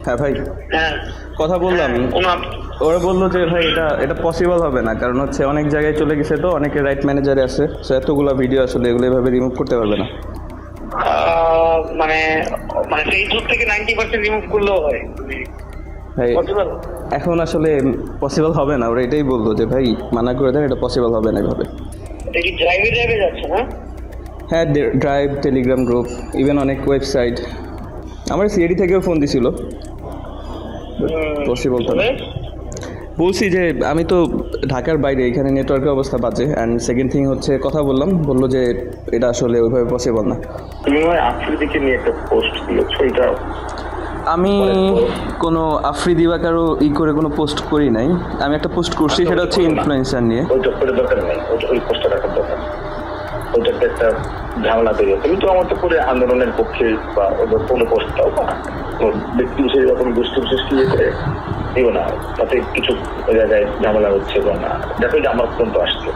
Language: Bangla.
হ্যাঁ ভাই, হ্যাঁ কথা বললাম, ওরা বললো যে ভাই এটা পসিবল হবে না, কারণ হচ্ছে অনেক জায়গায় চলে গেছে, তো অনেকে রাইট ম্যানেজারে আছে, সো এতগুলো ভিডিও আসলে এগুলো এভাবে রিমুভ করতে পারবে না। মানে মানে ফেসবুক থেকে 90% রিমুভ করলেও হয় ভাই পসিবল? এখন আসলে পসিবল হবে না, ওরা এটাই বললো যে ভাই মানা করে দেন, এটা পসিবল হবে না এভাবে। এটা কি ড্রাইভে যাচ্ছে না? হ্যাঁ, ড্রাইভ, টেলিগ্রাম গ্রুপ, ইভেন অনেক ওয়েবসাইট, আমার সিআইডি থেকেও ফোন দিছিল, পসিবল তো না। বলছি যে আমি তো ঢাকার বাইরে, এখানে নেটওয়ার্কের অবস্থা বাজে, অ্যান্ড সেকেন্ড থিং হচ্ছে কথা বললাম, বললো যে এটা আসলে ওইভাবে পসিবল না। তুমি আফ্রিদিকে নিয়ে একটা পোস্ট দিয়েছো, এটা আমি কোনো আফ্রিদি বা কারো করে কোনো পোস্ট করি নাই, আমি একটা পোস্ট করছি, সেটা হচ্ছে ইনফ্লুয়েন্সার নিয়ে। ওইটা করে দরকার নেই, ওই পোস্টটা রাখার দরকার, ওইটাতে একটা ঝামেলা তৈরি হচ্ছে। তুমি তো আমার তো করে আন্দোলনের পক্ষে বা ওদের কোনো পোস্ট দাও বা ব্যক্তি বিশেষ রকম গোষ্ঠী বিশেষ কি করে দিও না, তাতে কিছু জায়গায় ঝামেলা হচ্ছে বা না। দেখো যে আমার পর্যন্ত আসছে।